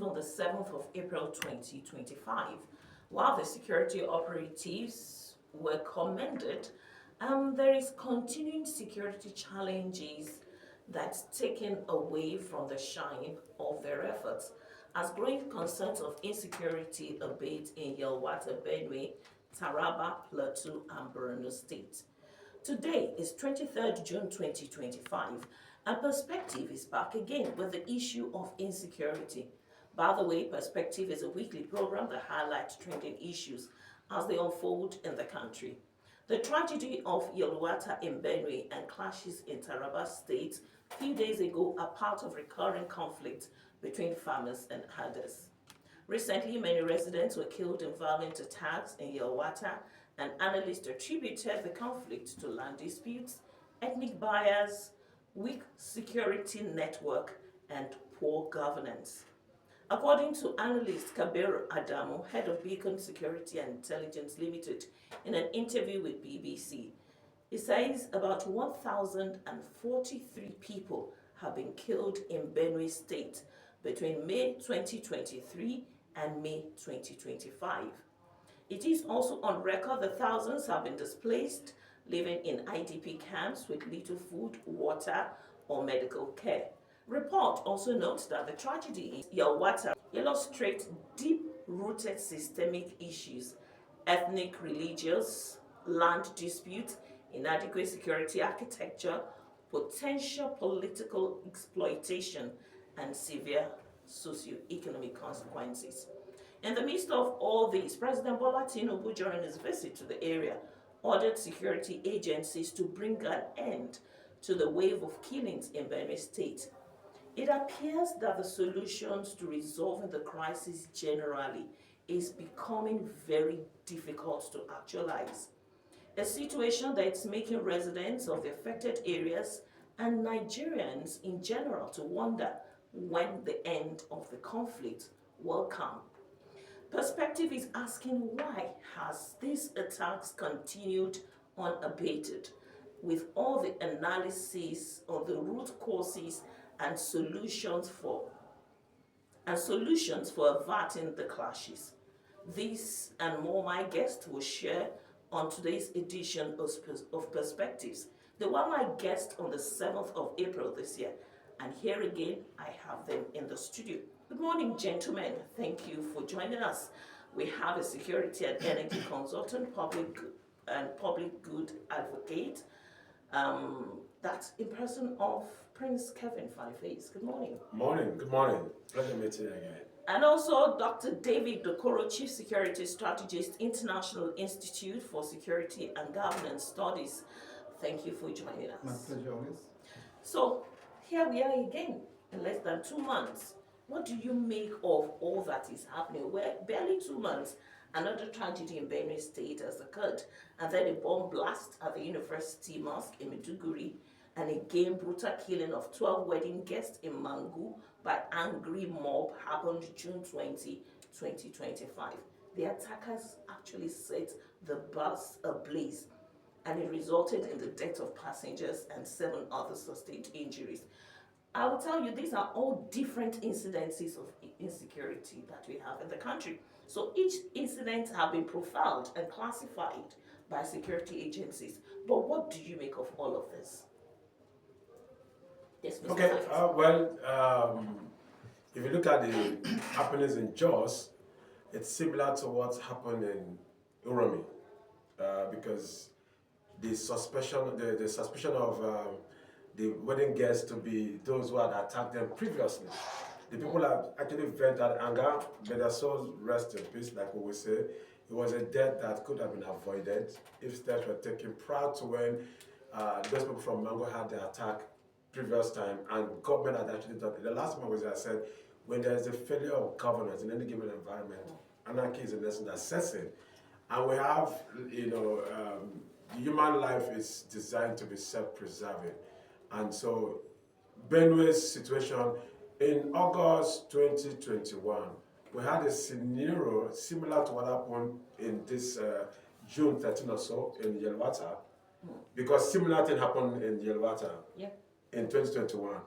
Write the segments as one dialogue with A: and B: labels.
A: on the 7th of April 2025. While the security operatives were commended, there is continuing security challenges that's taken away from the shine of their efforts, as growing concerns of insecurity abate in Yelewata, Benue, Taraba, Plateau, and Benue State. Today is 23rd June 2025, and Perspective is back again with the issue of insecurity. By the way, Perspective is a weekly program that highlights trending issues as they unfold in the country. The tragedy of Yelewata in Benue and clashes in Taraba State a few days ago are part of recurring conflict between farmers and herders. Recently, many residents were killed in violent attacks in Yelewata, and analysts attributed the conflict to land disputes, ethnic bias, weak security network, and poor governance. According to analyst Kabir Adamu, head of Beacon Security and Intelligence Limited, in an interview with BBC, he says about 1,043 people have been killed in Benue State between May 2023 and May 2025. It is also on record that thousands have been displaced, living in IDP camps with little food, water, or medical care. Report also notes that the tragedy in Yelewata illustrates deep-rooted systemic issues: ethnic, religious, land disputes, inadequate security architecture, potential political exploitation, and severe socio-economic consequences. In the midst of all this, President Bola Tinubu, during his visit to the area, ordered security agencies to bring an end to the wave of killings in Benue State. It appears that the solutions to resolving the crisis generally is becoming very difficult to actualize. A situation that's making residents of the affected areas and Nigerians in general to wonder when the end of the conflict will come. Perspective is asking, why has these attacks continued unabated, with all the analysis of the root causes and solutions for averting the clashes. This and more my guest will share on today's edition of Perspectives. They were my guest on the 7th of April this year, and here again I have them in the studio. Good morning, gentlemen. Thank you for joining us. We have a security and energy consultant, public good advocate, that's in person of Prince Kevin Fyneface. Good morning.
B: Good morning. Pleasure meeting you again.
A: And also Dr. David Okoror, Chief Security Strategist, International Institute for Security and Governance Studies. Thank you for joining us.
C: My pleasure, always.
A: So here we are again in less than 2 months. What do you make of all that is happening? We're barely 2 months. Another tragedy in Benue State has occurred, and then a bomb blast at the University Mosque in Maiduguri, and again brutal killing of 12 wedding guests in Mangu by angry mob happened June 20, 2025. The attackers actually set the bus ablaze, and it resulted in the death of passengers and 7 others sustained injuries. I will tell you, these are all different incidences of insecurity that we have in the country. So each incident have been profiled and classified by security agencies. But what do you make of all of this? Yes, Mr.
B: Okay,
A: Fyneface.
B: If you look at the happenings in Jos, it's similar to what happened in Uromi, because the suspicion of the wedding guests to be those who had attacked them previously. The people have actually vented anger, but their souls rest in peace, like we will say. It was a death that could have been avoided if steps were taken prior to when those people from Mango had the attack previous time, and government had actually done it. The last one was, I said, when there is a failure of governance in any given environment, anarchy is a lesson that sets in. And we have, human life is designed to be self-preserving. And so Benue's situation in August 2021, we had a scenario similar to what happened in this June 13 or so in Yelewata, because similar thing happened in Yelewata in 2021.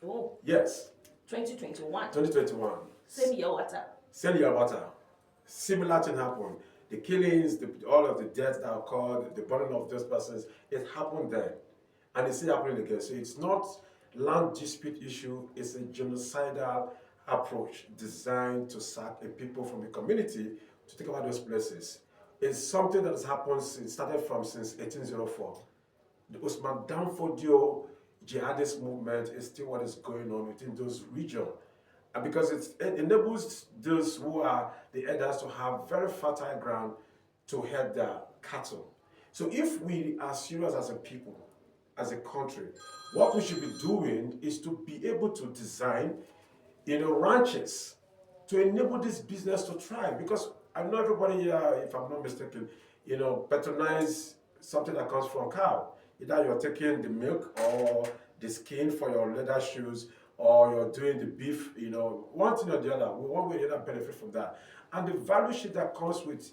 A: Oh.
B: Yes.
A: 2021.
B: 2021.
A: Same Yelewata.
B: Send your water. Similar thing happened. The killings, all of the deaths that occurred, the burning of those persons, it happened there. And it's still happening again. So it's not land dispute issue, it's a genocidal approach designed to sack a people from the community to take over those places. It's something that has happened since, started from since 1804. The Usman Danfodio jihadist movement is still what is going on within those regions. And because it enables those who are the herders to have very fertile ground to herd their cattle. So if we are serious as a people, as a country, what we should be doing is to be able to design, ranches to enable this business to thrive. Because I know everybody here, if I'm not mistaken, patronize something that comes from cow. Either you're taking the milk or the skin for your leather shoes, or you're doing the beef, one thing or the other, one way or the other benefit from that. And the value sheet that comes with,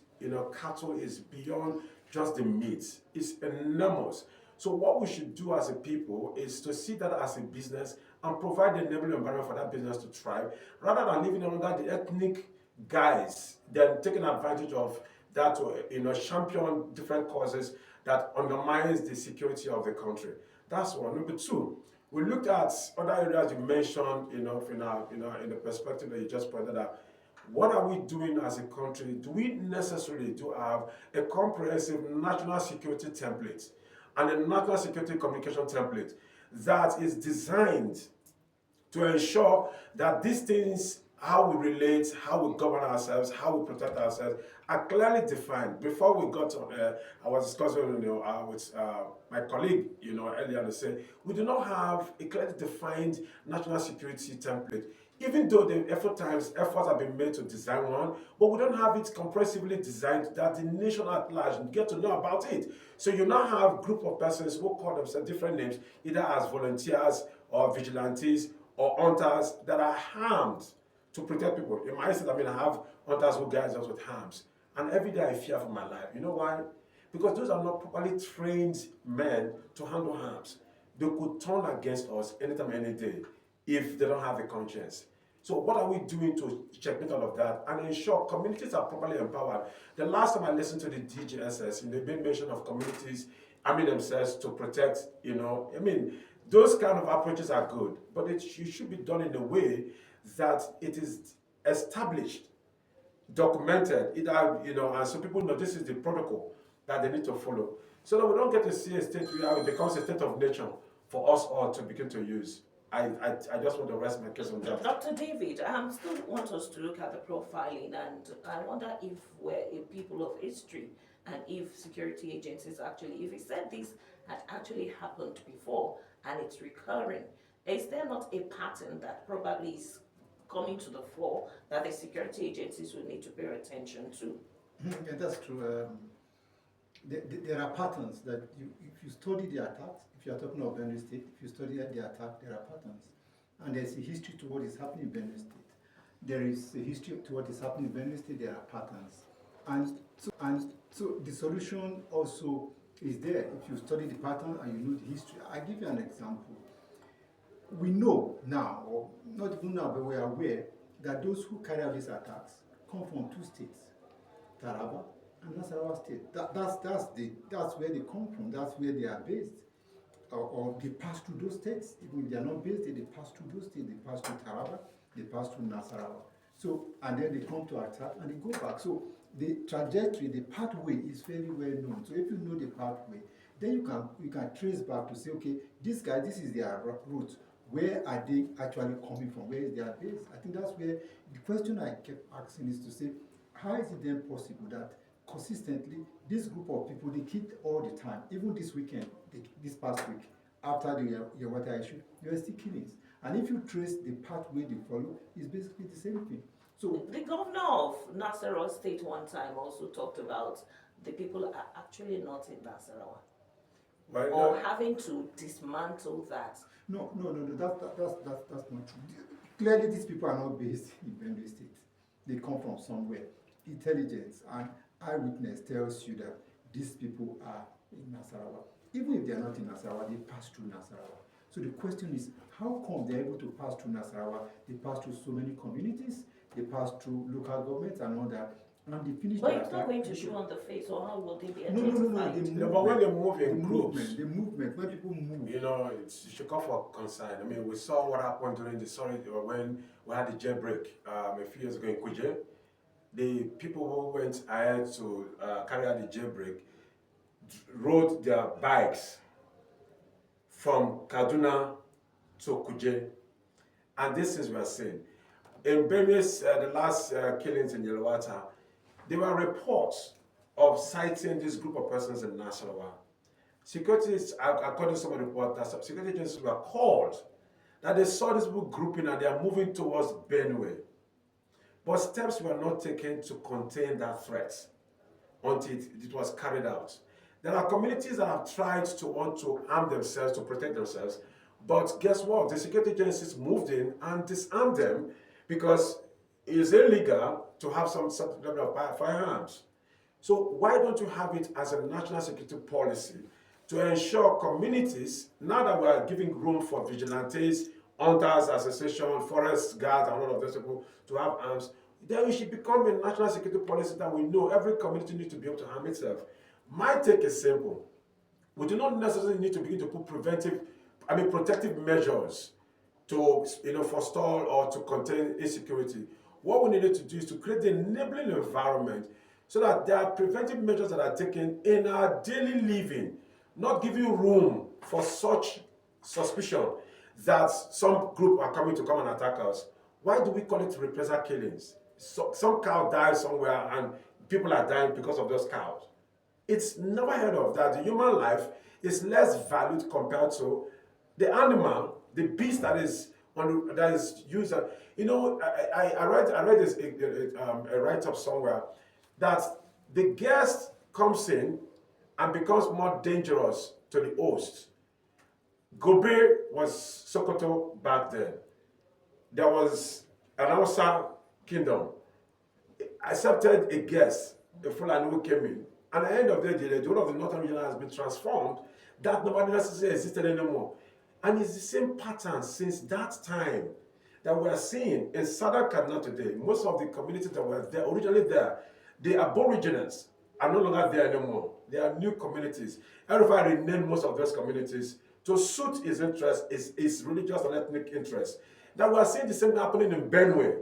B: cattle is beyond just the meat. It's enormous. So what we should do as a people is to see that as a business and provide the enabling environment for that business to thrive, rather than living under the ethnic guise, then taking advantage of that to champion different causes that undermines the security of the country. That's one. Number two, we looked at other areas you mentioned, in the perspective that you just pointed out. What are we doing as a country? Do we necessarily have a comprehensive national security template and a national security communication template that is designed to ensure that these things, how we relate, how we govern ourselves, how we protect ourselves, are clearly defined? Before we got on, I was discussing with my colleague, earlier to say, we do not have a clearly defined national security template. Even though efforts have been made to design one, but we don't have it comprehensively designed that the nation at large get to know about it. So you now have a group of persons who call themselves different names, either as volunteers or vigilantes or hunters that are armed to protect people. In my instance, I have hunters who guide us with arms. And every day I fear for my life. You know why? Because those are not properly trained men to handle arms. They could turn against us anytime, any day, if they don't have a conscience. So what are we doing to checkmate all of that and ensure communities are properly empowered? The last time I listened to the DGSS, they made mention of communities arming themselves to protect, those kind of approaches are good, but it should be done in a way that it is established, documented, and so people know this is the protocol that they need to follow. So that we don't get to see a state where it becomes a state of nature for us all to begin to use. I just want to rest my case on that.
A: Dr. David, I still want us to look at the profiling, and I wonder if we're a people of history and if security agencies actually, if we said this had actually happened before and it's recurring, is there not a pattern that probably is coming to the fore that the security agencies will need to pay attention to?
C: Yeah, that's true. There are patterns that if you study the attacks, if you are talking about Benue State, if you study the attack, there are patterns. And there's a history to what is happening in Benue State. There is a history to what is happening in Benue State, there are patterns. And so the solution also is there if you study the pattern and you know the history. I give you an example. We know now, or not even now, but we are aware that those who carry out these attacks come from two states, Taraba and Nasarawa State. That's where they come from. That's where they are based, or they pass through those states. Even if they are not based there, they pass through those states. They pass through Taraba, they pass through Nasarawa. So and then they come to attack and they go back. So the trajectory, the pathway is very well known. So if you know the pathway, then you can trace back to say, okay, this is their route. Where are they actually coming from? Where is their base? I think that's where the question I kept asking is to say, how is it then possible that consistently this group of people, they kill all the time? Even this weekend, this past week, after the Yelewata issue, there were still killings. And if you trace the pathway they follow, it's basically the same thing. So
A: the governor of Nasarawa State one time also talked about the people are actually not in Nasarawa. Or having to dismantle that.
C: No, that's not true. Clearly, these people are not based in Benue State. They come from somewhere. Intelligence and eyewitness tells you that these people are in Nasarawa. Even if they are not in Nasarawa, they pass through Nasarawa. So the question is, how come they're able to pass through Nasarawa? They pass through so many communities. they pass through local governments and all that, and they finish
A: But
C: their
A: it's not going to show on the face, or how will they be
C: No,
A: identified?
B: But when they move
C: the
B: in groups,
C: movement, when people move.
B: you know, it should come for concern. I mean, we saw what happened during when we had the jailbreak a few years ago in Kuje. The people who went ahead to carry out the jailbreak rode their bikes from Kaduna to Kuje. And this is we are seeing. In Benue, the last killings in Yelewata, there were reports of sighting this group of persons in Nasarawa. Securities, according to some reports, that security agencies were called that they saw this people grouping and they are moving towards Benue. But steps were not taken to contain that threat until it was carried out. There are communities that have tried to want to arm themselves, to protect themselves, but guess what? The security agencies moved in and disarmed them because it is illegal to have some level of firearms. So why don't you have it as a national security policy to ensure communities, now that we are giving room for vigilantes, hunters association, forest guards, and all of those people to have arms, then it should become a national security policy that we know every community needs to be able to arm itself. My take is simple. We do not necessarily need to begin to put protective measures to forestall or to contain insecurity. What we needed to do is to create the enabling environment so that there are preventive measures that are taken in our daily living, not giving room for such suspicion that some group are coming to come and attack us. Why do we call it reprisal killings? So, some cow dies somewhere and people are dying because of those cows. It's never heard of that. The human life is less valued compared to the animal, the beast that is used. I read this a write-up somewhere that the guest comes in and becomes more dangerous to the host. Gobe was Sokoto back then. There was an Hausa kingdom. Accepted a guest, a Fulani who came in. And at the end of the day, the whole of the northern region has been transformed. That nobody necessarily existed anymore. And it's the same pattern since that time that we are seeing in southern Kaduna today. Most of the communities that were there, originally there, the aborigines are no longer there anymore. They are new communities. Everybody renamed most of those communities to suit his interest, his religious and ethnic interest. That we are seeing the same happening in Benue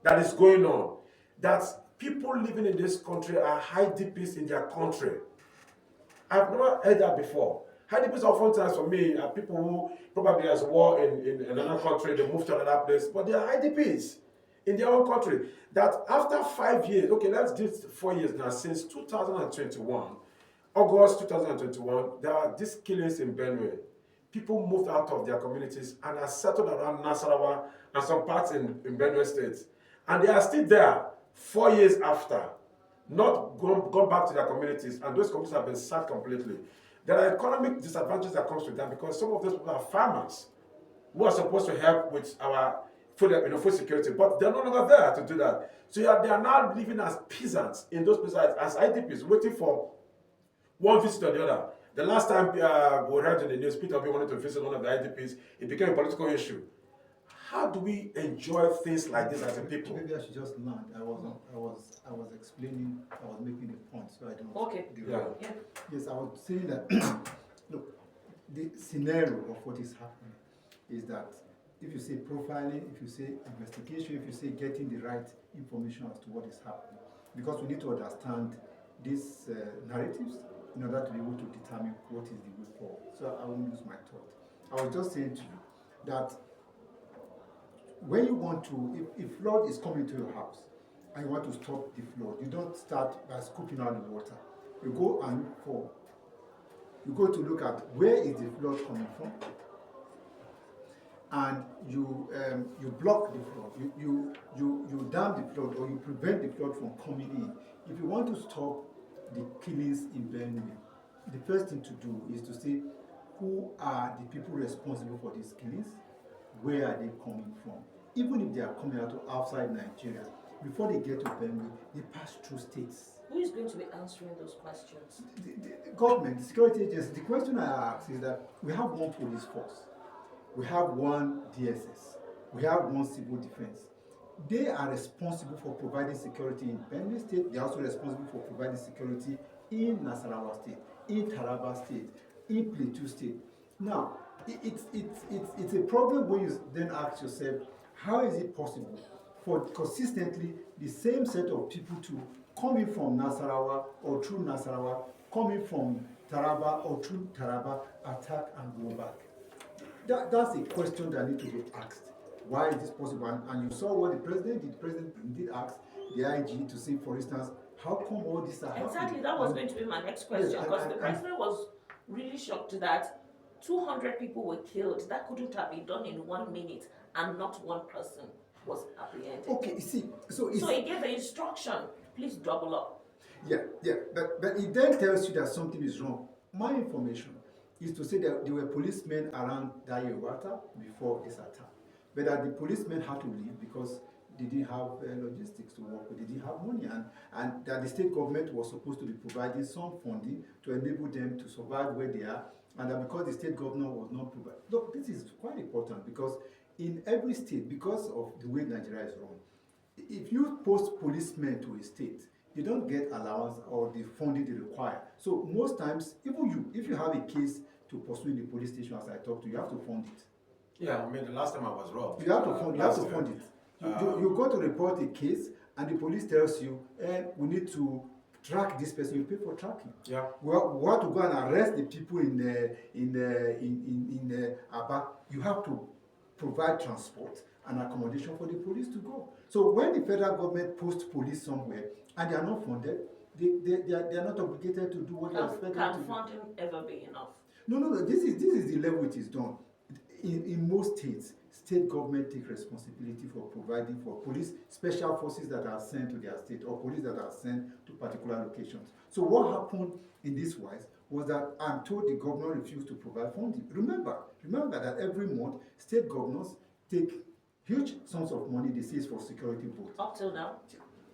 B: that is going on. That people living in this country are high DPs in their country. I've never heard that before. High DPs oftentimes for me are people who probably has war in another country, they move to another place, but they are high DPs in their own country. That after 5 years, okay, let's do 4 years now, since 2021, August 2021, there are these killings in Benue. People moved out of their communities and are settled around Nasarawa and some parts in Benue State. And they are still there 4 years after, not gone back to their communities, and those communities have been sacked completely. There are economic disadvantages that comes with that because some of those people are farmers who are supposed to help with our food security, but they're no longer there to do that. So they are now living as peasants in those places, as IDPs, waiting for one visit or the other. The last time we heard in the news, Peter Obi wanted to visit one of the IDPs, it became a political issue. How do we enjoy things like this as a people?
C: Maybe I should just land. I was explaining. I was making a point, so I don't.
A: Okay.
C: Yeah. Yes, I was saying that. Look, the scenario of what is happening is that if you say profiling, if you say investigation, if you say getting the right information as to what is happening, because we need to understand these narratives in order to be able to determine what is the way forward. So I won't lose my thought. I was just saying to you that when you want to, if flood is coming to your house and you want to stop the flood, you don't start by scooping out the water. You go and you go to look at where is the flood coming from, and you block the flood. You dam the flood, or you prevent the flood from coming in. If you want to stop the killings in Benue, the first thing to do is to see who are the people responsible for these killings. Where are they coming from? Even if they are coming out of outside Nigeria, before they get to Benue, they pass through states.
A: Who is going to be answering those questions?
C: The government, the security agency. The question I ask is that we have one police force, we have one DSS, we have one civil defense. they are responsible for providing security in Benue State. They are also responsible for providing security in Nasarawa State, in Taraba State, in Plateau State. Now, it's a problem when you then ask yourself, how is it possible for consistently the same set of people to come in from Nasarawa or through Nasarawa, coming from Taraba or through Taraba, attack and go back? That's a question that needs to be asked. Why is this possible? And you saw what the president did. The president did ask the IG to say, for instance, how come all this are happening?
A: Exactly, that was going to be my next question, because the president was really shocked that 200 people were killed. That couldn't have been done in 1 minute, and not one person was apprehended.
C: Okay, you see, so
A: he gave the instruction, please double up.
C: Yeah, but it then tells you that something is wrong. My information is to say that there were policemen around that Yelewata before this attack, but that the policemen had to leave because they didn't have logistics to work with, they didn't have money, and that the state government was supposed to be providing some funding to enable them to survive where they are, and that because the state governor was not providing. Look, this is quite important because in every state, because of the way Nigeria is run, if you post policemen to a state, they don't get allowance or the funding they require. So most times, even you, if you have a case to pursue in the police station, as I talked to, you have to fund it.
B: Yeah, I mean, the last time I was robbed.
C: You have to fund, it. You go to report a case, and the police tells you, we need to track this person. You pay for tracking.
B: Yeah.
C: We have to go and arrest the people in Aba. You have to provide transport and accommodation for the police to go. So when the federal government posts police somewhere and they are not funded, they are not obligated to do what they are expected to do.
A: Can funding ever be enough?
C: No. This is the level it is done. In most states, state government take responsibility for providing for police, special forces that are sent to their state, or police that are sent to particular locations. So what happened in this wise was that I'm told the governor refused to provide funding. Remember that every month, state governors take huge sums of money they say is for security votes.
A: Up till now?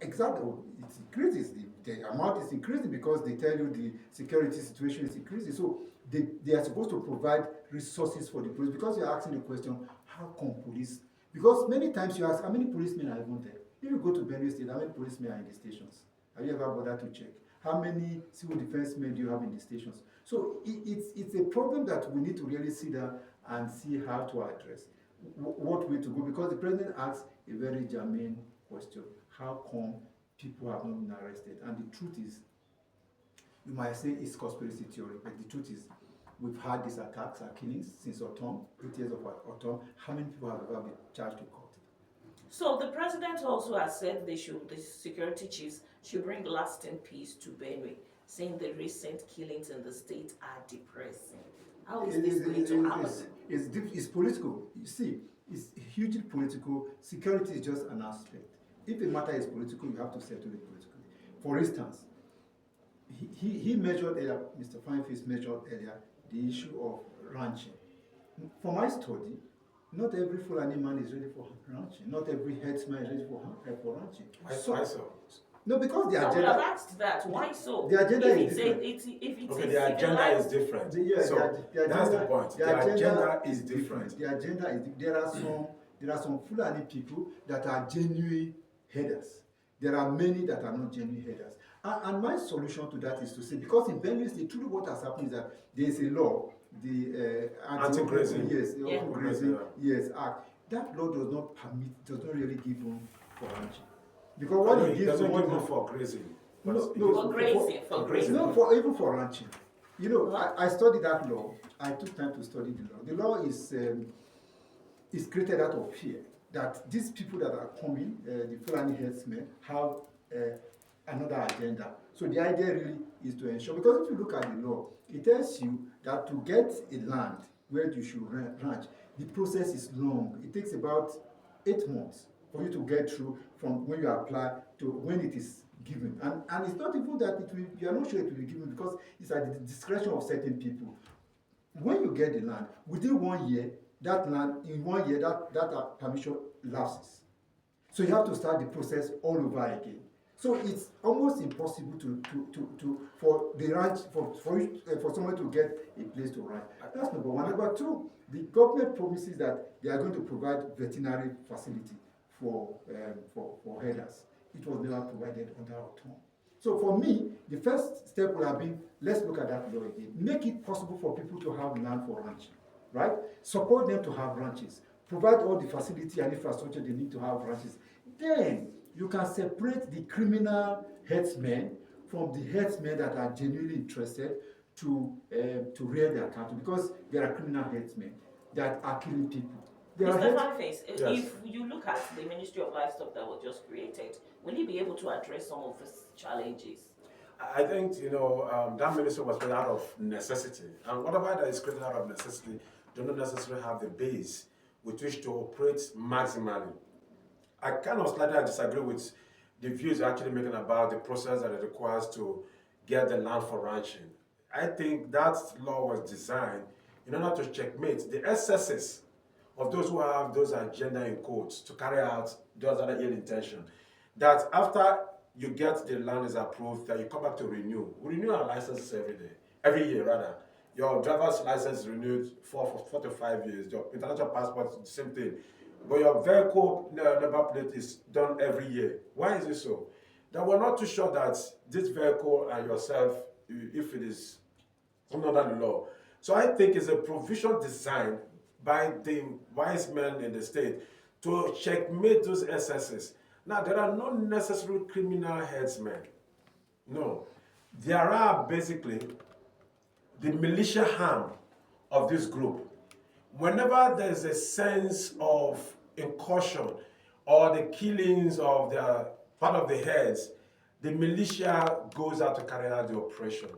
C: Exactly. It increases. The amount is increasing because they tell you the security situation is increasing. So they are supposed to provide resources for the police, because you're asking the question, how come police? Because many times you ask, how many policemen are even there? If you go to Benue State, how many policemen are in the stations? Have you ever bothered to check? How many civil defense men do you have in the stations? So it's a problem that we need to really sit down and see how to address. What way to go? Because the president asked a very germane question. How come people have not been arrested? And the truth is, you might say it's conspiracy theory, but the truth is, we've had these attacks and killings since autumn, 8 years of autumn. How many people have ever been charged to court?
A: So the president also has said the security chiefs should bring lasting peace to Benue, saying the recent killings in the state are depressing. How is this going to happen?
C: It's political. You see, it's hugely political. Security is just an aspect. If a matter is political, you have to settle it politically. For instance, he measured earlier, Mr. Fyneface measured earlier, the issue of ranching. For my study, not every Fulani man is ready for ranching. Not every headsman is ready for ranching.
B: Why so?
C: No, because the
A: I would
C: agenda.
A: have asked that. Why so?
C: The agenda is different.
B: The agenda is different. That's the point. The agenda is different.
C: The agenda is. There are some Fulani people that are genuine headers. There are many that are not genuine headers. And my solution to that is to say, because in Benue State, truly what has happened is that there is a law, the
B: Anti-grazing.
C: Yes, act. That law does not really give room for ranching. Because what it gives
B: doesn't give room for grazing.
A: For grazing.
C: No, even for ranching. You know, I studied that law. I took time to study the law. The law is created out of fear that these people that are coming, the Fulani headsmen, have another agenda. So the idea really is to ensure, because if you look at the law, it tells you that to get a land where you should ranch, the process is long. It takes about 8 months for you to get through from when you apply to when it is given. And it's not even that you are not sure it will be given, because it's at the discretion of certain people. When you get the land, within 1 year, that permission lapses. So you have to start the process all over again. So it's almost impossible for the ranch for someone to get a place to ranch. That's number one. Number two, the government promises that they are going to provide veterinary facility, for herders. It was never provided under our term. So for me, the first step would have been, let's look at that law again. Make it possible for people to have land for ranching, right? Support them to have ranches. Provide all the facility and infrastructure they need to have ranches. Then you can separate the criminal herdsmen from the herdsmen that are genuinely interested to rear their cattle, because there are criminal herdsmen that are killing people.
A: Mr. Fyneface,
B: Yes.
A: if you look at the Ministry of Livestock that was just created, will you be able to address some of these challenges?
B: I think, that ministry was created out of necessity. And whatever that is created out of necessity do not necessarily have the base with which to operate maximally. I kind of slightly disagree with the views you're actually making about the process that it requires to get the land for ranching. I think that law was designed in order to checkmate the excesses of those who have those agenda in quotes to carry out those other ill intention. That after you get the land is approved, that you come back to renew. We renew our licenses every year rather. Your driver's license is renewed for 4 to 5 years. Your international passport, the same thing. But your vehicle number plate is done every year. Why is it so? That we're not too sure that this vehicle and yourself, if it is under the law. So I think it's a provision designed by the wise men in the state to checkmate those excesses. Now, there are no necessary criminal headsmen. No. There are basically the militia arm of this group. Whenever there's a sense of incursion or the killings of the part of the heads, the militia goes out to carry out the operation.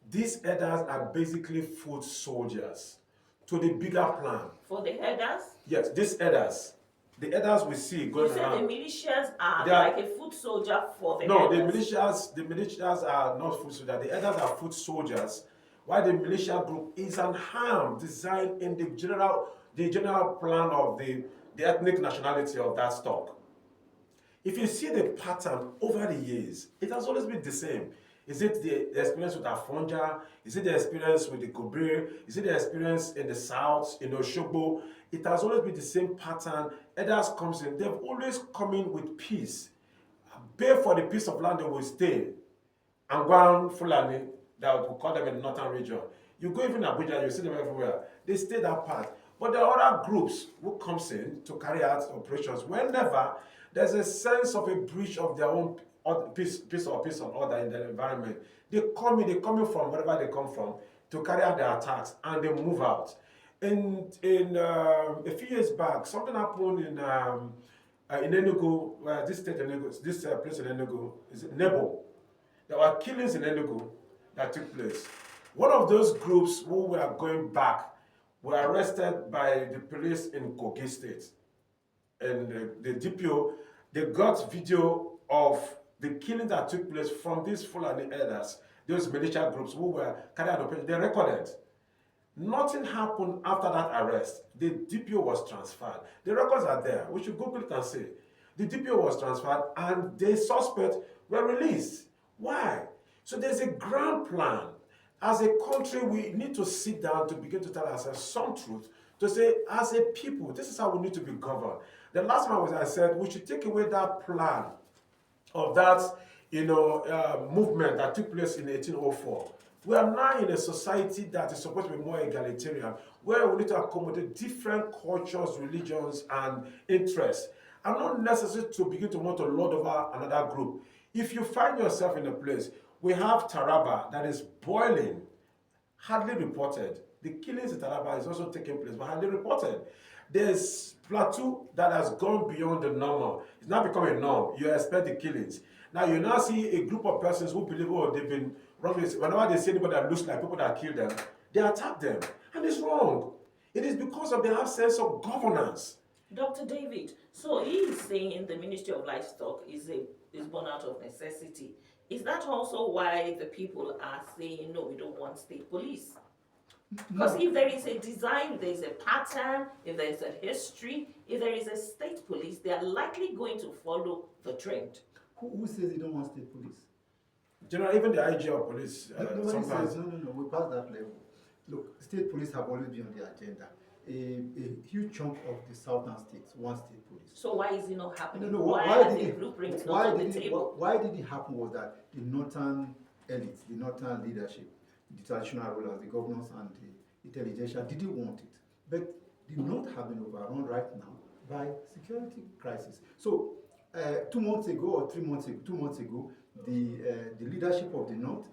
B: These herders are basically foot soldiers to the bigger plan.
A: For the herders?
B: Yes, these herders. The herders we see going around.
A: You said the militias are like a foot soldier for the herders?
B: The militias are not foot soldiers. The herders are foot soldiers, while the militia group is an arm designed in the general plan of the ethnic nationality of that stock. If you see the pattern over the years, it has always been the same. Is it the experience with Afonja? Is it the experience with the Gobir? Is it the experience in the south, in Oshogbo? It has always been the same pattern. Elders comes in, they've always come in with peace. Pay for the piece of land they will stay. Angwan Fulani, that we call them in the northern region. You go even Abuja, you see them everywhere. They stay that part. But there are other groups who comes in to carry out operations whenever there's a sense of a breach of their own peace of order in the environment. They come in from wherever they come from to carry out their attacks, and they move out. In a few years back, something happened in Enugu, this state Enugu, this place in Enugu, is Nebo. There were killings in Enugu that took place. One of those groups who were going back were arrested by the police in Kogi State. And the DPO, they got video of the killing that took place from these Fulani elders, those militia groups who were carrying out operations. They recorded. Nothing happened after that arrest. The DPO was transferred. The records are there. We should Google it and see. The DPO was transferred and the suspects were released. Why? So there's a grand plan. As a country, we need to sit down to begin to tell ourselves some truth, to say, as a people, this is how we need to be governed. The last one was I said, we should take away that plan of that, movement that took place in 1804. We are now in a society that is supposed to be more egalitarian, where we need to accommodate different cultures, religions, and interests, and not necessarily to begin to want to lord over another group. If you find yourself in a place, we have Taraba that is boiling, hardly reported. The killings in Taraba is also taking place, but hardly reported. There's Plateau that has gone beyond the normal. It's now become a norm. You expect the killings. Now you now see a group of persons who believe, they've been wrongly. Whenever they see anybody that looks like people that killed them, they attack them. And it's wrong. It is because of the absence of governance.
A: Dr. David, so he is saying the Ministry of Livestock is born out of necessity. Is that also why the people are saying, no, we don't want state police? Because if there is a design, if there is a pattern, if there is a history, if there is a state police, they are likely going to follow the trend.
C: Who says they don't want state police?
B: General, even the IG of police
C: Nobody
B: sometimes.
C: says, no, we passed that level. Look, state police have always been on the agenda. a huge chunk of the southern states, one state police.
A: So why is it not happening?
C: No,
A: Why are the blueprints not on the table?
C: why did it happen was that the northern elites, the northern leadership, the traditional rulers, the governors and the intelligentsia didn't want it. But the north have been overrun right now by security crisis. So 2 months ago or 3 months ago, 2 months ago, the leadership of the north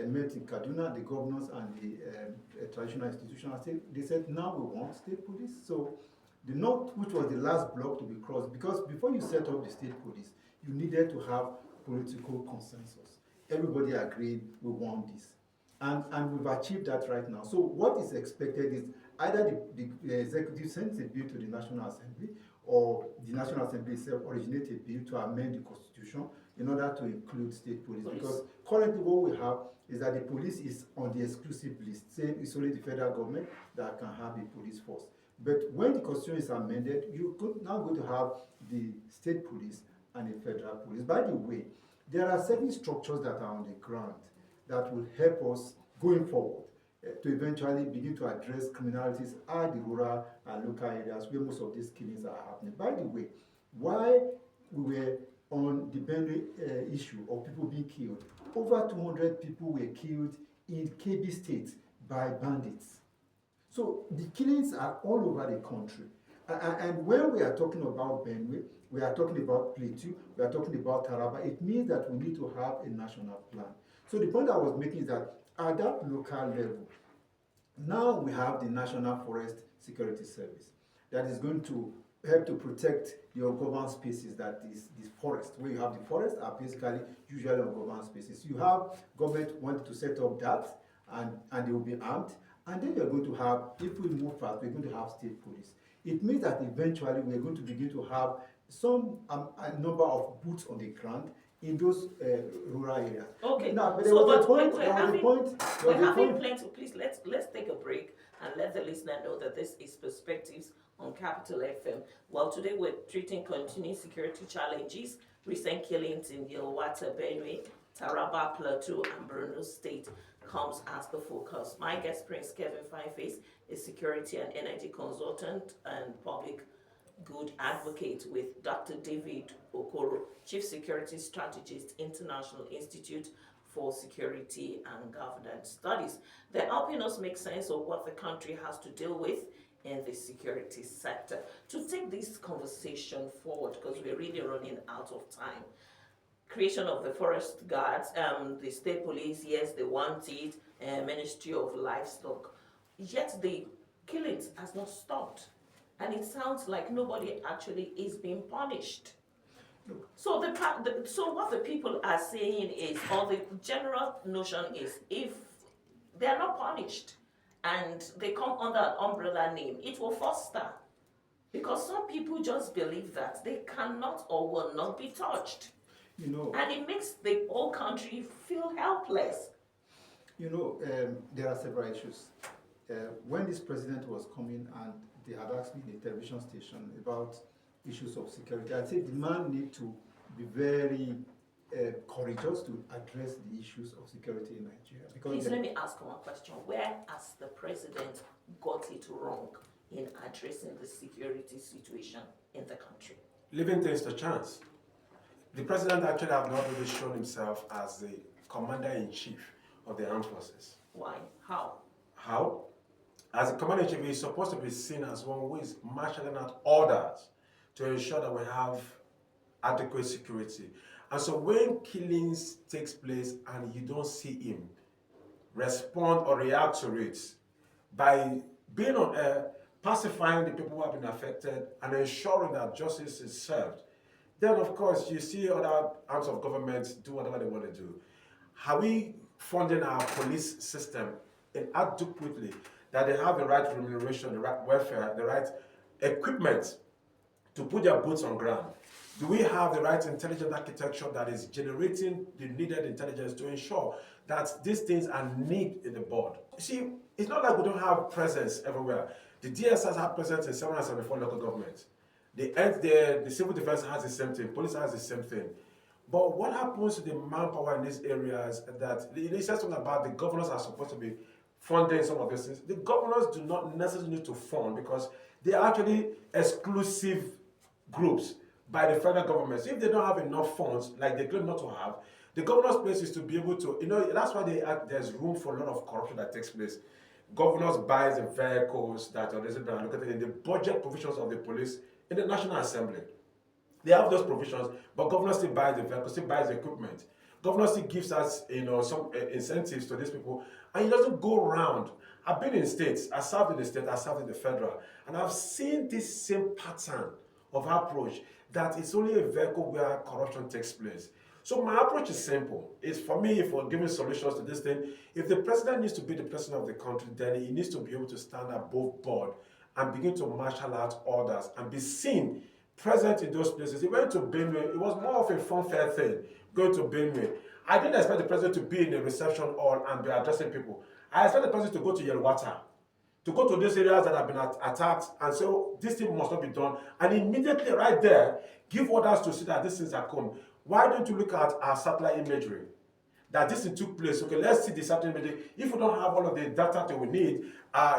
C: met in Kaduna, the governors and the traditional institutions. They said now we want state police. So the north, which was the last block to be crossed, because before you set up the state police, you needed to have political consensus. Everybody agreed we want this. And we've achieved that right now. So what is expected is either the executive sends a bill to the National Assembly, or the National Assembly itself originates a bill to amend the Constitution in order to include state police. Because currently what we have is that the police is on the exclusive list, saying it's only the federal government that can have a police force. But when the Constitution is amended, you're now going to have the state police and the federal police. By the way, there are certain structures that are on the ground that will help us going forward to eventually begin to address criminalities at the rural and local areas where most of these killings are happening. By the way, why we were on the Benue issue of people being killed, over 200 people were killed in Kebbi State by bandits. So the killings are all over the country. And when we are talking about Benue, we are talking about Plateau, we are talking about Taraba, it means that we need to have a national plan. So the point I was making is that at that local level, now we have the National Forest Security Service that is going to help to protect the ungoverned spaces, that is the forest. Where you have the forest are basically usually ungoverned spaces. You have government wanting to set up that, and they will be armed. And then you're going to have, if we move fast, we're going to have state police. It means that eventually we're going to begin to have some a number of boots on the ground in those rural areas.
A: Okay.
C: Now, but there was a point.
A: We're having plenty. Please let's take a break and let the listener know that this is Perspectives on Capital FM. Well, today we're treating continuing security challenges, recent killings in Yelewata, Benue, Taraba, Plateau, and Benue State comes as the focus. My guest, Prince Kevin Fyneface, is security and energy consultant and public good advocate with Dr. David Okoror, Chief Security Strategist, International Institute for Security and Governance Studies. They're helping us make sense of what the country has to deal with in the security sector. To take this conversation forward, because we're really running out of time, creation of the forest guards, the state police, yes, they want it, Ministry of Livestock, yet the killings has not stopped. And it sounds like nobody actually is being punished. So so what the people are saying is, or the general notion is, if they are not punished and they come under an umbrella name, it will foster. Because some people just believe that they cannot or will not be touched. And it makes the whole country feel helpless.
C: There are several issues. When this president was coming and they had asked me in a television station about issues of security, I said the man needs to be very courageous to address the issues of security in Nigeria.
A: Please let me ask one question. Where has the president got it wrong in addressing the security situation in the country?
B: Leaving things to chance. The president actually has not really shown himself as the commander-in-chief of the armed forces.
A: Why? How?
B: How? As a commander-in-chief, he is supposed to be seen as one who is marshalling out orders to ensure that we have adequate security. And so when killings takes place and you don't see him respond or react to it by being on air, pacifying the people who have been affected and ensuring that justice is served, then of course you see other arms of government do whatever they want to do. Are we funding our police system adequately, that they have the right remuneration, the right welfare, the right equipment to put their boots on ground? Do we have the right intelligence architecture that is generating the needed intelligence to ensure that these things are nipped in the bud? You see, it's not like we don't have presence everywhere. The DSS have presence in 774 local governments. The civil defense has the same thing, police has the same thing. But what happens to the manpower in these areas that it says something about the governors are supposed to be funding some of these things. The governors do not necessarily need to fund because they are actually exclusive groups by the federal government. So if they don't have enough funds, like they claim not to have, the governor's place is to be able to, that's why there's room for a lot of corruption that takes place. Governors buys the vehicles that are allocated in the budget provisions of the police in the National Assembly. They have those provisions, but governor still buys the vehicles, still buys the equipment. Governor still gives us, some incentives to these people, and he doesn't go around. I've been in states, I served in the state, I served in the federal, and I've seen this same pattern of approach that it's only a vehicle where corruption takes place. So my approach is simple. It's for me, for giving solutions to this thing, if the president needs to be the president of the country, then he needs to be able to stand above board and begin to marshal out orders and be seen present in those places. He went to Benue. It was more of a fun-fair thing, going to Benue. I didn't expect the president to be in a reception hall and be addressing people. I expect the president to go to Yelewata, to go to those areas that have been attacked and say, oh, this thing must not be done. And immediately right there, give orders to see that these things are come. Why don't you look at our satellite imagery? That this thing took place. Okay, let's see the satellite imagery. If we don't have all of the data that we need,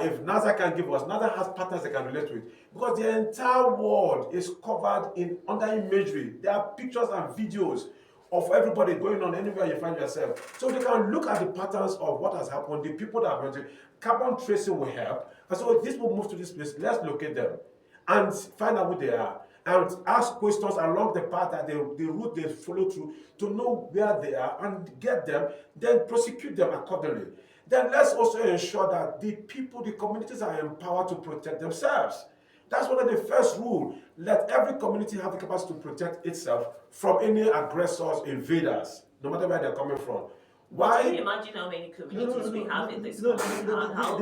B: if NASA can give us, NASA has partners they can relate with. Because the entire world is covered under imagery. There are pictures and videos of everybody going on anywhere you find yourself. So they can look at the patterns of what has happened, the people that have been. Carbon tracing will help. And so these people move to this place, let's locate them and find out who they are. And ask questions along the path that the route they follow through to know where they are and get them, then prosecute them accordingly. Then let's also ensure that the people, the communities are empowered to protect themselves. That's one of the first rules. Let every community have the capacity to protect itself from any aggressors, invaders, no matter where they're coming from. Why?
A: Can you imagine how many communities we have in this country? But how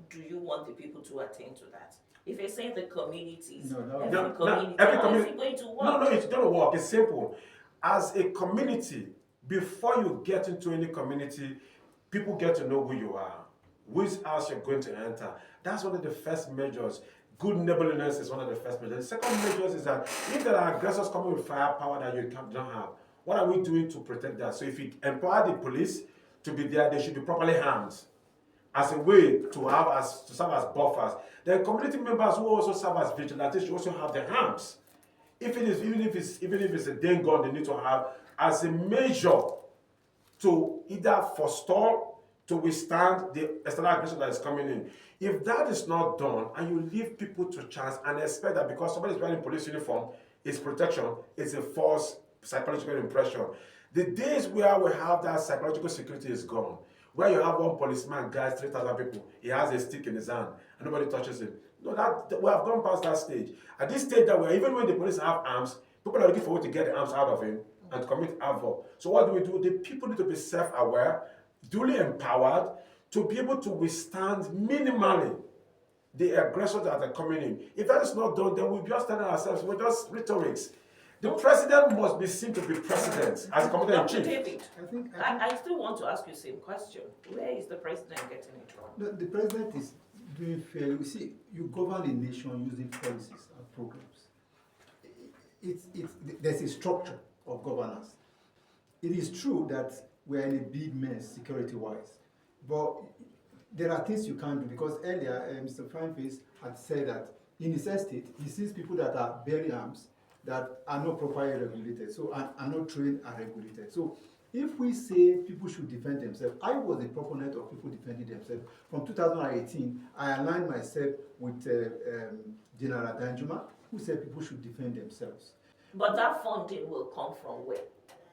A: do you want the people to attend to that? If you say the communities, every community, how is it going to work?
B: No, it's going to work. It's simple. As a community, before you get into any community, people get to know who you are, which house you're going to enter. That's one of the first measures. Good neighborliness is one of the first measures. The second measure is that if there are aggressors coming with firepower that you don't have, what are we doing to protect that? So if you empower the police to be there, they should be properly armed as a way to serve as buffers. Then community members who also serve as vigilantes should also have their arms. Even if it's a dang gun, they need to have as a measure to either forestall, to withstand the external aggression that is coming in. If that is not done, and you leave people to chance and expect that because somebody is wearing police uniform, it's protection, it's a false psychological impression. The days where we have that psychological security is gone. Where you have one policeman guides 3,000 people, he has a stick in his hand, and nobody touches him. No, we have gone past that stage. At this stage that we're, even when the police have arms, people are looking for a way to get the arms out of him and commit havoc. So what do? The people need to be self-aware, duly empowered, to be able to withstand minimally the aggressors that are coming in. If that is not done, then we'll just tell ourselves, we're just rhetorics. The president must be seen to be president as commander-in-chief.
A: David, I still want to ask you the same question. Where is the president getting it wrong?
C: The president is doing fair. You see, you govern a nation using policies and programs. There's a structure of governance. It is true that we're in a big mess security-wise, but there are things you can't do because earlier Mr. Fyneface had said that in his estate, he sees people that are bearing arms that are not properly regulated, so are not trained and regulated. So if we say people should defend themselves, I was a proponent of people defending themselves. From 2018, I aligned myself with General Danjuma, who said people should defend themselves.
A: But that funding will come from where?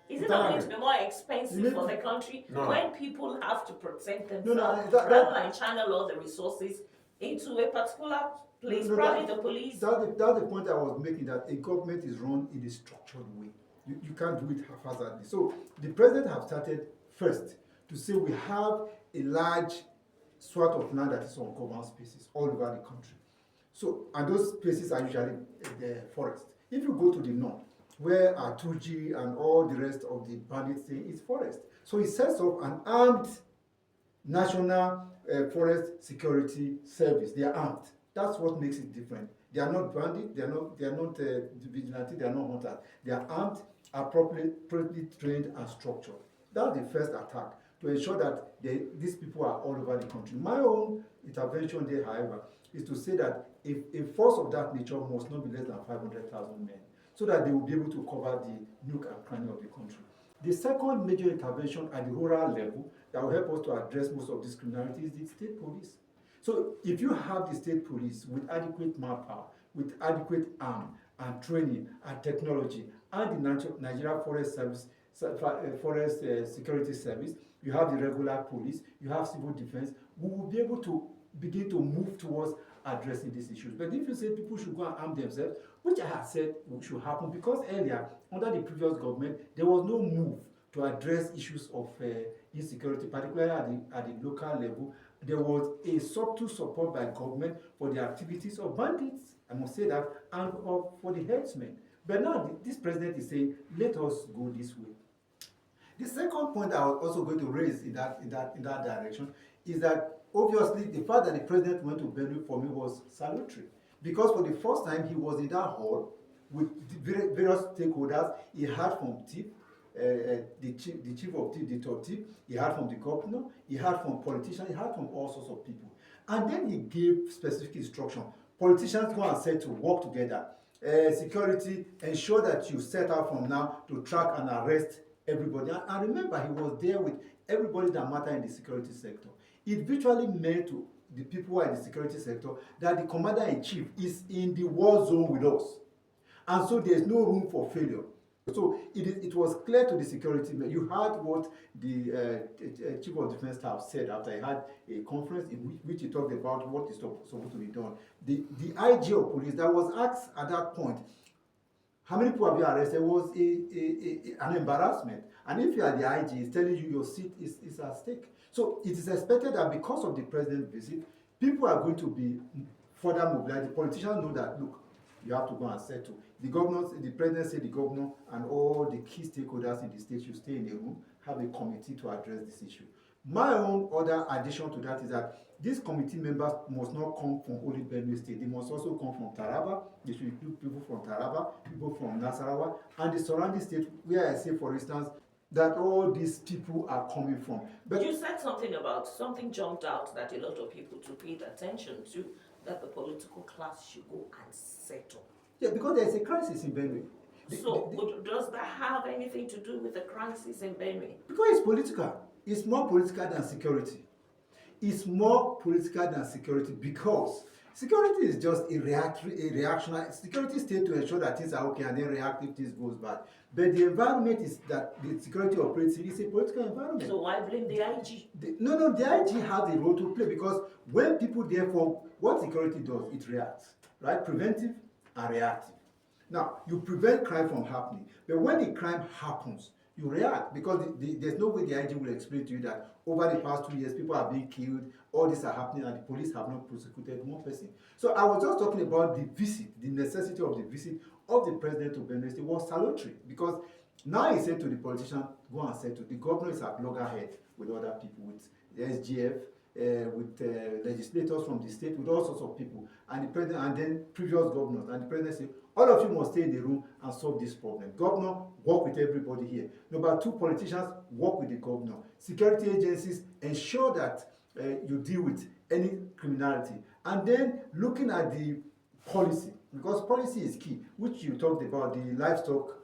A: Is it not going to be more expensive for the country when people have to protect themselves rather than channel all the resources into a particular place, probably the police?
C: That's the point I was making, that a government is run in a structured way. You can't do it haphazardly. So the president have started first to say we have a large swath of land that is on government spaces all over the country. So, and those places are usually the forest. If you go to the north, where 2G and all the rest of the bandits say is forest. So he sets up an armed national forest security service. They are armed. That's what makes it different. They are not bandits, they are not vigilantes, they are not hunters. They are armed, appropriately trained and structured. That's the first attack. to ensure that these people are all over the country. My own intervention there, however, is to say that a force of that nature must not be less than 500,000 men, so that they will be able to cover the nook and cranny of the country. The second major intervention at the rural level that will help us to address most of this criminality is the state police. So if you have the state police with adequate manpower, with adequate arm and training and technology, and the Nigeria Forest Service, Forest Security Service, you have the regular police, you have civil defense, we will be able to begin to move towards addressing these issues. But if you say people should go and arm themselves, which I have said should happen, because earlier, under the previous government, there was no move to address issues of insecurity, particularly at the local level. There was a subtle support by government for the activities of bandits, I must say that, and for the herdsmen. But now this president is saying, let us go this way. The second point I was also going to raise in that direction is that obviously the fact that the president went to Benue for me was salutary, because for the first time he was in that hall with various stakeholders. He heard from TIP, the chief of TIP, the top TIP, he heard from the governor, he heard from politicians, he heard from all sorts of people. And then he gave specific instruction. Politicians go and say to work together. Security, ensure that you set out from now to track and arrest everybody. And remember, he was there with everybody that matter in the security sector. It virtually meant to the people who are in the security sector that the commander-in-chief is in the war zone with us. And so there's no room for failure. So it was clear to the security men. You heard what the chief of defense staff said after he had a conference in which he talked about what is supposed to be done. The IG of police that was asked at that point, how many people have you arrested, was an embarrassment. And if you are the IG, he's telling you your seat is at stake. So it is expected that because of the president's visit, people are going to be further mobilized. The politicians know that, look, you have to go and settle. The president said the governor and all the key stakeholders in the state should stay in a room, have a committee to address this issue. My own other addition to that is that these committee members must not come from only Benue State. They must also come from Taraba. They should include people from Taraba, people from Nasarawa, and the surrounding states, where I say, for instance, that all these people are coming from.
A: But you said something jumped out that a lot of people to pay attention to, that the political class should go and settle.
C: Yeah, because there is a crisis in Benue.
A: Does that have anything to do with the crisis in Benue?
C: Because it's political. It's more political than security. It's more political than security because security is just a reactionary. Security stays to ensure that things are okay and then react if things goes bad. But the environment is that the security operates in is a political environment.
A: So why blame the IG?
C: No, the IG has a role to play because when people therefore, what security does, it reacts, right? Preventive and reactive. Now, you prevent crime from happening, but when the crime happens, you react because there's no way the IG will explain to you that over the past 2 years, people are being killed, all this are happening, and the police have not prosecuted one person. So I was just talking about the visit, the necessity of the visit of the president to Benue State was salutary because now he said to the politician, go and settle. The governor is at loggerhead with other people, with the SGF, with legislators from the state, with all sorts of people, and the president, and then previous governors, and the president said, all of you must stay in the room and solve this problem. Governor, work with everybody here. Number two, politicians, work with the governor. Security agencies, ensure that you deal with any criminality. And then looking at the policy, because policy is key, which you talked about, the livestock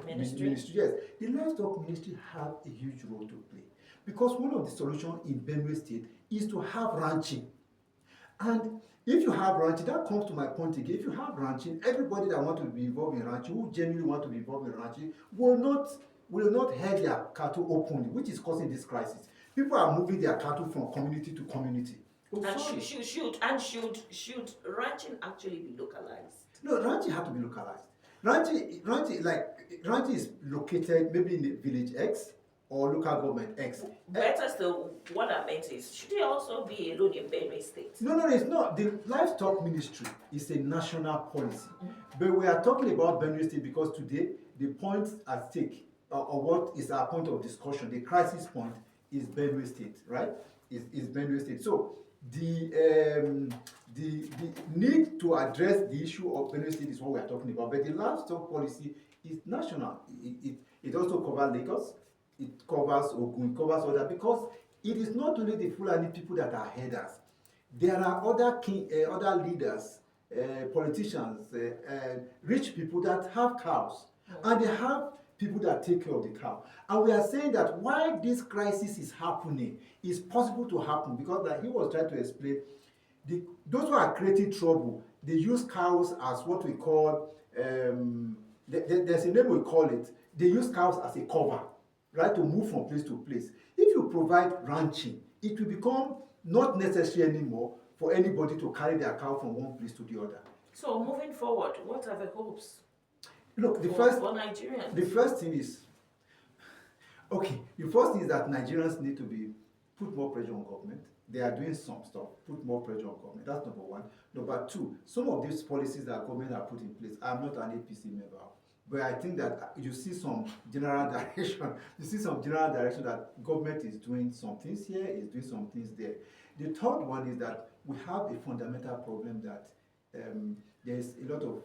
C: ministry. Yes, the livestock ministry have a huge role to play. Because one of the solutions in Benue State is to have ranching. And if you have ranching, that comes to my point again. If you have ranching, everybody that wants to be involved in ranching, who genuinely want to be involved in ranching, will not herd their cattle openly, which is causing this crisis. People are moving their cattle from community to community.
A: And should ranching actually be localized?
C: No, ranching has to be localized. Ranching is located maybe in the village X or local government X.
A: Better still, what I meant is, should it also be alone in Benue State?
C: No, it's not. The livestock ministry is a national policy. But we are talking about Benue State because today the point at stake, or what is our point of discussion, the crisis point is Benue State, right? Is Benue State. So the need to address the issue of Benue State is what we are talking about. But the livestock policy is national. It also covers Lagos, it covers Ogun, it covers other, because it is not only the Fulani people that are headers. There are other leaders, politicians, rich people that have cows, and they have people that take care of the cow. And we are saying that why this crisis is happening is possible to happen because, like he was trying to explain, those who are creating trouble, they use cows as what we call, there's a name we call it, they use cows as a cover, right, to move from place to place. If you provide ranching, it will become not necessary anymore for anybody to carry their cow from one place to the other.
A: So moving forward, what are the hopes?
C: Look,
A: for Nigerians?
C: The first thing is, okay, the first thing is that Nigerians need to put more pressure on government. They are doing some stuff, put more pressure on government. That's number one. Number two, some of these policies that government have put in place, I'm not an APC member, but I think that you see some general direction. You see some general direction that government is doing some things here, is doing some things there. The third one is that we have a fundamental problem that there's a lot of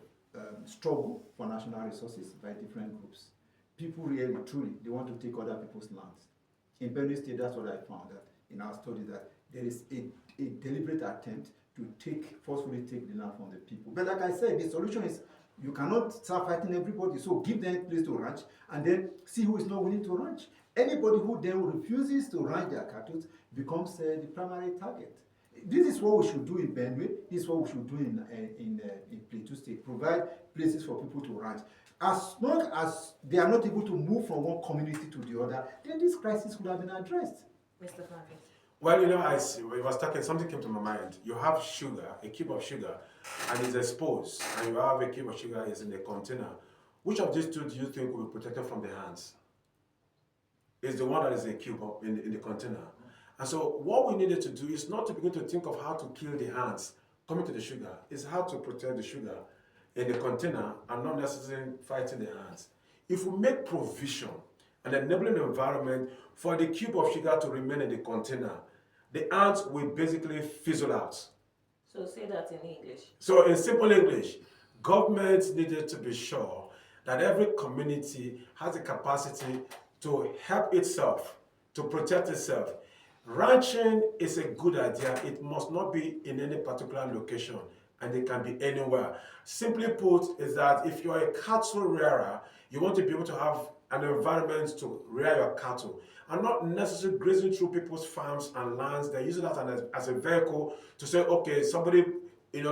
C: struggle for national resources by different groups. People really, truly, they want to take other people's lands. In Benue State, that's what I found that in our study, that there is a deliberate attempt to forcefully take the land from the people. But like I said, the solution is you cannot start fighting everybody, so give them a place to ranch and then see who is not willing to ranch. Anybody who then refuses to ranch their cattle becomes the primary target. This is what we should do in Benue. This is what we should do in Plateau State. Provide places for people to ranch. As long as they are not able to move from one community to the other, then this crisis would have been addressed.
A: Mr. Fyneface.
B: Well, when I was talking, something came to my mind. You have sugar, a cube of sugar, and it's exposed, and you have a cube of sugar is in a container. Which of these two do you think will be protected from the hands? Is the one that is a cube in the container. And so what we needed to do is not to begin to think of how to kill the hands coming to the sugar. It's how to protect the sugar in the container and not necessarily fighting the hands. If we make provision and enabling environment for the cube of sugar to remain in the container, the ants will basically fizzle out.
A: So say that in English.
B: So in simple English, government needed to be sure that every community has the capacity to help itself, to protect itself. Ranching is a good idea. It must not be in any particular location, and it can be anywhere. Simply put, is that if you're a cattle rearer, you want to be able to have an environment to rear your cattle, and not necessarily grazing through people's farms and lands. They're using that as a vehicle to say, okay, somebody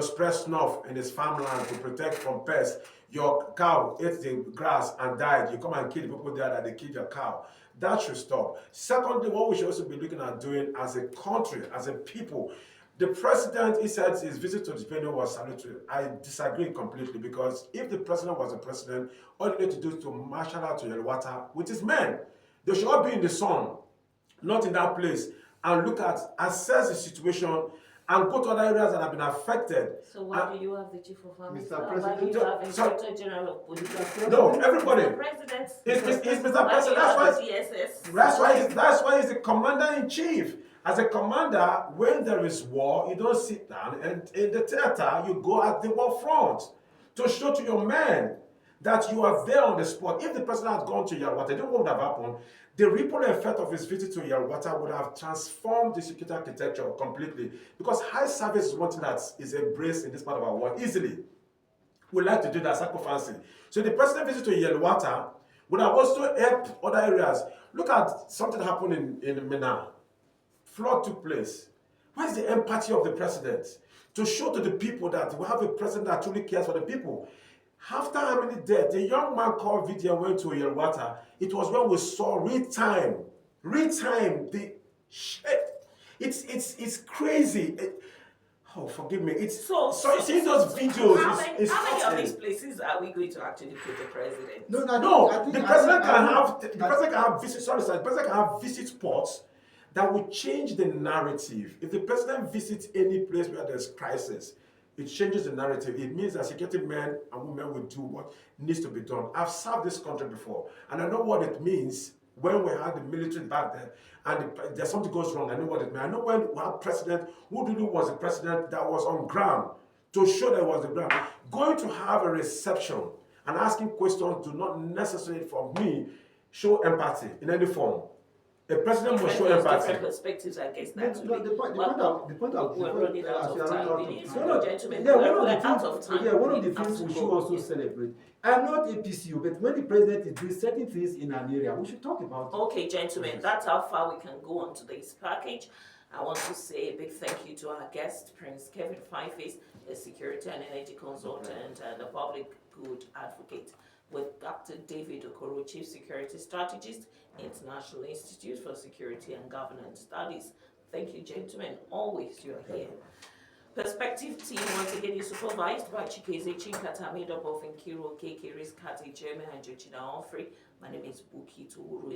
B: spray snuff in his farmland to protect from pests. Your cow ate the grass and died. You come and kill the people there that they killed your cow. That should stop. Secondly, what we should also be looking at doing as a country, as a people, the president, he said his visit to Benue was salutary. I disagree completely, because if the president was the president, all he need to do is to marshal out to Yelewata with his men. They should all be in the sun, not in that place, and assess the situation and go to other areas that have been affected.
A: So why do you have the chief of army?
C: Mr.
A: Why do you have Inspector General of Police?
B: No, everybody.
A: Mr. President.
B: It's Mr. President. That's why he's the commander-in-chief. As a commander, when there is war, you don't sit down, and in the theater, you go at the war front to show to your men that you are there on the spot. If the president had gone to Yelewata, you know what would have happened? The ripple effect of his visit to Yelewata would have transformed the security architecture completely, because high service is one thing that is embraced in this part of our world easily. We like to do that, sacrificing. So the president visit to Yelewata would have also helped other areas. Look at something that happened in Minna. Flood took place. Where is the empathy of the president? To show to the people that we have a president that truly cares for the people. After how many deaths, the young man called Vidya went to Yelewata. It was when we saw real time, it's crazy. Oh, forgive me. So seeing those videos.
A: How many of these places are we going to actually put the president?
B: The president can have visit. Sorry, sir. The president can have visit spots that will change the narrative. If the president visits any place where there's crisis, it changes the narrative. It means that security men and women will do what needs to be done. I've served this country before, and I know what it means when we had the military back then, and there's something goes wrong. I know what it means. I know when we had president who really was the president that was on ground to show that it was the ground. Going to have a reception and asking questions do not necessarily, for me, show empathy in any form. A president must show
A: Different views,
B: empathy.
A: different perspectives, I guess that would be.
C: The point
A: We're running out
C: as
A: of
C: we are running
A: time.
C: out
A: We
C: of
A: need to
C: time.
A: go, gentlemen.
C: Yeah,
A: We're out of time.
C: one of
A: We
C: the
A: have
C: things
A: to
C: we
A: go.
C: should also
A: Yeah.
C: celebrate. I'm not APCU, but when the president is doing certain things in an area, we should talk about it.
A: Okay, gentlemen, that's how far we can go on today's package. I want to say a big thank you to our guest, Prince Kevin Fyneface, a security and energy consultant and a public good advocate, with Dr. David Okoror, Chief Security Strategist, International Institute for Security and Governance Studies. Thank you, gentlemen. Always you're here. Perspective team once again is supervised by Chikeze Chinkata, made up of Nkiro, Keke, Riskati, Jeremy, and Georgina Humphrey. My name is Buki Tuuru.